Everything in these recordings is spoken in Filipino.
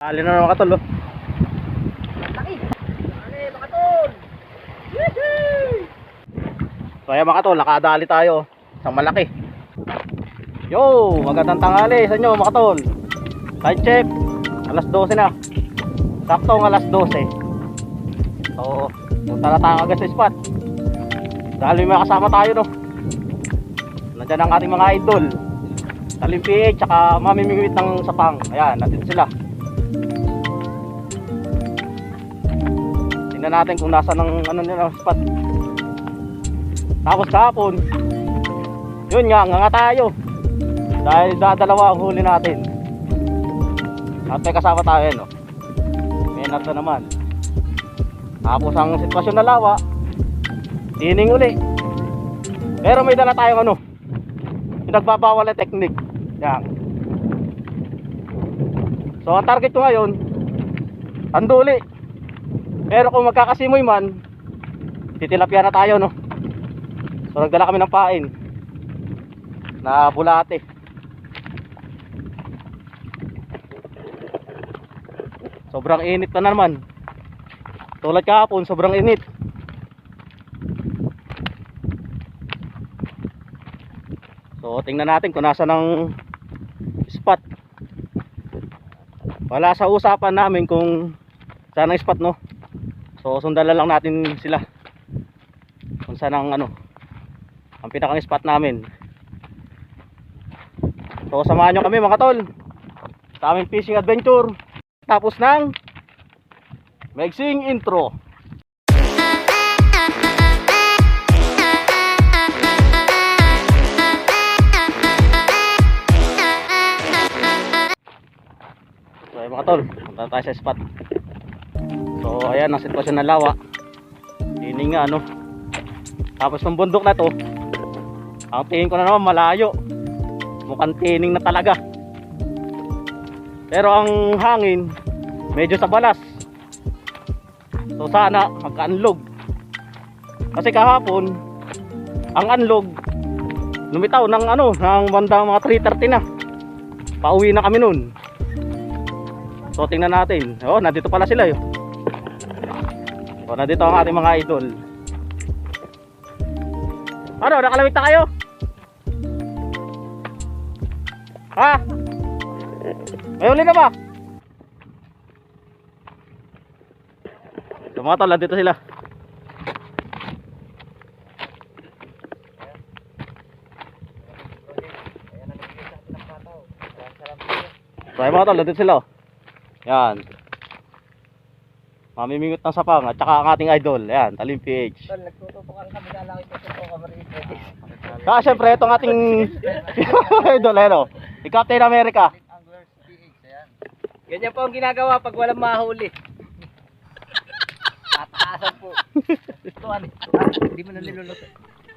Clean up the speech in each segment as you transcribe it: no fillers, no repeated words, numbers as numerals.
Alin na mga katol, oh. Laki. Ano mga tol? So ayan mga katol, nakadali tayo. Isang malaki. Yo, magandang tanghali sa inyo mga katol. Time check, alas 12 na. Saktong alas 12. So, punta na tayo agad sa spot. Dahil may kasama tayo, no. Nandiyan ang ating mga idol, Talim PH, tsaka mamimingwit ng sapang. Ayan, nandito sila. Tingnan natin kung nasa ng ano nila spot. Tapos kahapon, yun nga tayo. Dahil dadalawa ang huli natin. At may kasama tayo, no. May narto naman. Tapos ang sitwasyon na lawa, tining uli. Pero may dala tayong ano, pinagbabawal na technique. Yan. So ang target ko ngayon, anduli. Pero kung magkakasimoy man, titilapia na tayo, no. So nagdala kami ng pain na bulate. Sobrang init na naman. Tulad kahapon, sobrang init. So tingnan natin kung nasa ng spot. Wala sa usapan namin kung saan ang spot, no. So sundan lang natin sila kung saan ang ano, ang pinakang spot namin. So samahan nyo kami mga tol sa aming fishing adventure. Tapos ng maiksing intro. So mga tol, punta tayo sa spot. So ayan ang sitwasyon ng lawa. Tining nga, ano. Tapos ng bundok na to, ang tingin ko na naman malayo. Mukhang tining na talaga. Pero ang hangin medyo sa balas. So sana magka-unlog. Kasi kahapon ang unlog lumitaw ng ano, ng bandang mga 3:30 na. Pauwi na kami nun. So tingnan natin. Oh, nandito pala sila, yun. So nandito ang ating mga idol. Ano, nakalamit na kayo? Ha? May uli na ba? So mga tol, nandito sila. So mga tol, nandito sila, oh. Yan. Mamimingot ng sapang at saka ang ating idol. Yan, Talim PH. Tol, nagtututukan kami lalaki ko sa Camarines. Kaya syempre itong ating idol, ano, si Captain America. Ganyan po ang ginagawa pag walang mahuli. Tataasan po. Ito ano, hindi mo na niluluto.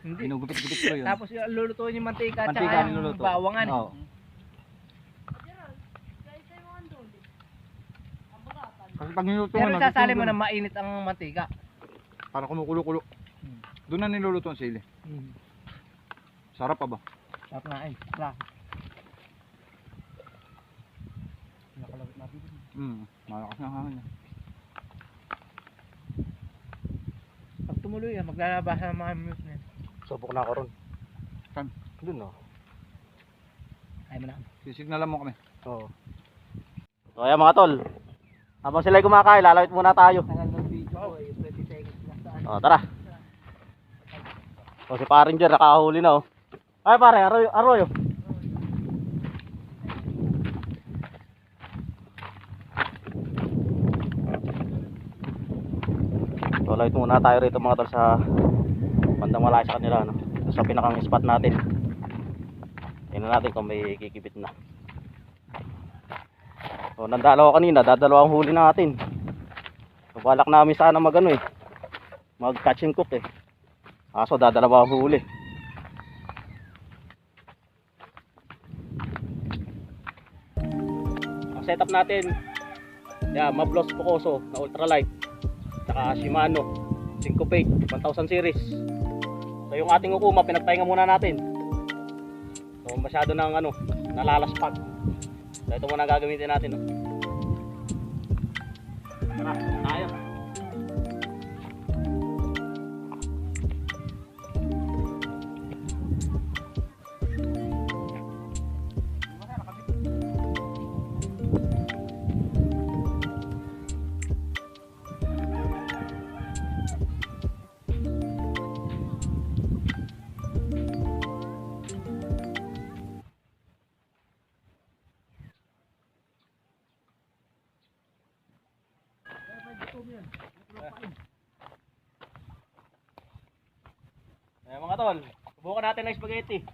Hindi. Ginugupit-gupit ko yun. Tapos yung lulutuin yung mantika at Mantika saka niluluto. yung bawangan. Oo. Kasi pag niluto Pero sasali mo na mainit ang mantika. Para kumukulo-kulo. Doon na niluluto ang sili. Sarap pa ba? Sarap na ay. Nakalawit natin. Malakas na hangin. Pag tumuloy yan, maglalabas ng mga mute na yan. Subok na ako ron. Saan? Doon, no. Ayaw mo na. Sisignalan mo kami. Oo. So ayan mga tol, habang sila'y kumakain, lalawit muna tayo. Tagal ng video ko eh, 20 seconds lang saan. O tara. O si Paringer nakahuli na, oh. Ay pare, arroyo. So lawit muna tayo rito mga tol sa bandang malayo sa kanila, no? Sa pinakang spot natin. Tingnan natin kung may kikibit na. So nandalaw kanina, dadalawang huli natin. So balak namin sana mag-ano eh, mag catch and cook eh. Kaso dadalawang huli. Ang setup natin, yan, Mablos Pocoso na ultralight, saka Shimano Syncopate 1000 series. So yung ating ukuma pinagpahinga muna natin. So masyado nang ano, nalalaspak. So ito muna gagamitin natin, no? Ayan mga tol, subukan natin ng spaghetti.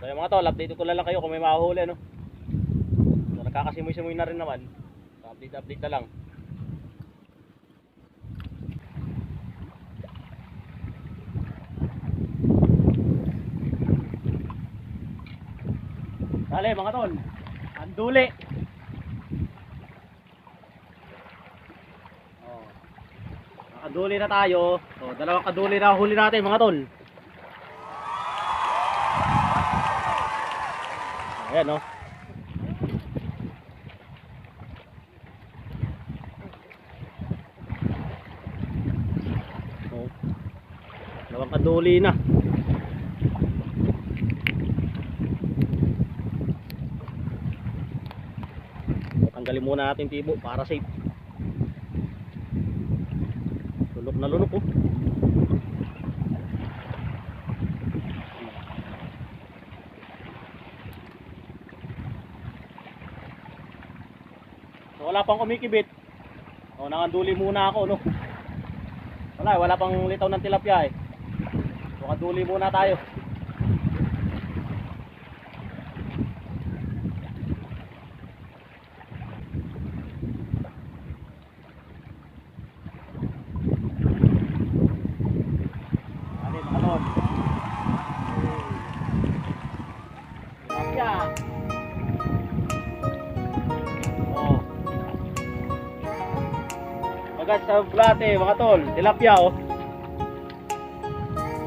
So yung mga tol, update ko na lang kayo kung may mahuli, no? So nakakasimoy-simoy na rin naman. So, update na lang. Dali mga tol, anduli. Oh. Nakaduli na tayo. So dalawang kaduli na huli natin mga tol. Ayan, no? Oh. Dalawang kaduli na. Tanggalin muna natin tibo para safe. Lunok na lunok, oh. So, wala pang kumikibit. O, nakanduli muna ako, no? Wala pang litaw ng tilapia, eh. So, kaduli muna tayo. Ano, mga tol? Tilapia. Bumagat sa bulate mga tol, tilapia, oh.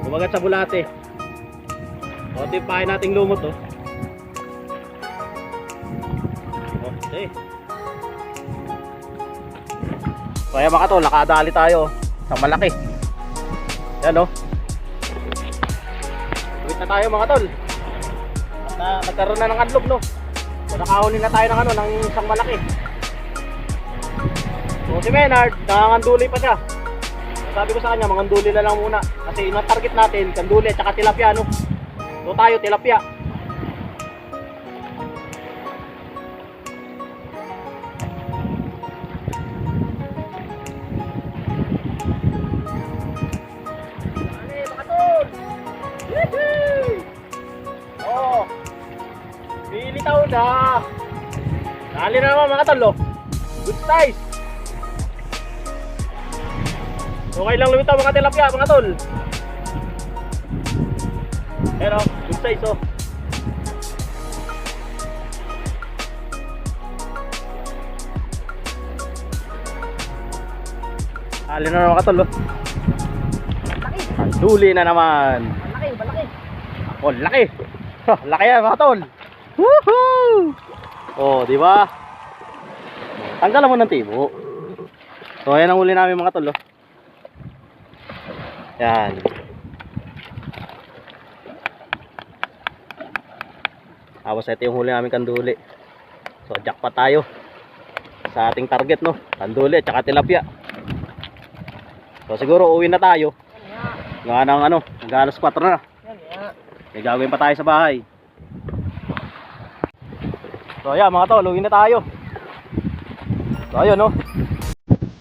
Bumagat sa bulate. O, tipahin nating lumot, oh. Okay. So ayan mga tol, nakadali tayo sa malaki. Yan, oh. Tuwit na tayo mga tol. At nagkaroon na ng adlog, no. So nakahuli na tayo ng ano, ng isang malaki. So si Menard, nakanganduli pa siya. Sabi ko sa kanya, manganduli na lang muna. Kasi yung target natin, kanduli at saka tilapia, no? So tayo, tilapia. Ano, mga tol? Yehey! Oh, pilitaw na. Dali na naman mga tol, oh. Good size. Okay lang lumitaw mga tilapia mga tol. Pero good size, oh. Alin na mga tol, oh. Duli na naman. Malaki. Oh, laki. Laki yan mga tol. Woohoo! Oh, di ba? Tanggalan mo ng tibo. So ayan ang huli namin mga tol, oh. Yan. Tapos ito yung huli namin kanduli. So jackpot tayo sa ating target, no? Kanduli at saka tilapia. So siguro uwi na tayo. Nga ng ano, mag-alas 4 na. May gagawin pa tayo sa bahay. So ayan mga tol, uwi na tayo. So ayun, no?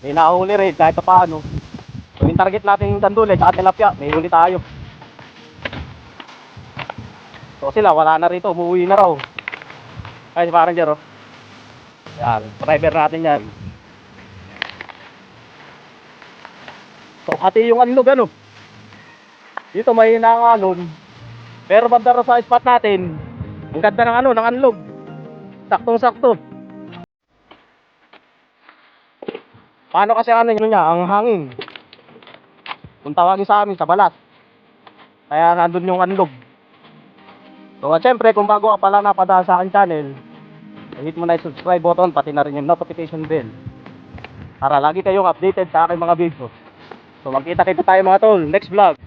May nakahuli rin kahit pa paano. So yung target natin yung dandule at tilapia, may huli tayo. So sila wala na rito, umuwi na raw. Ay si parang Jero. Yan, driver natin yan. So pati yung anlog ano. Dito may nangalon. Pero banda sa spot natin, ang ganda ng ano, ng anlog. Saktong-sakto. Paano kasi ano niya, ang hangin. Kung tawagin sa amin, sa balat. Kaya nandun yung anlog. So at syempre, kung bago ka pala napadaan sa akin channel, hit mo na yung subscribe button, pati na rin yung notification bell. Para lagi kayong updated sa aking mga videos. So magkita-kita tayo mga tol, next vlog.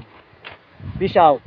Peace out.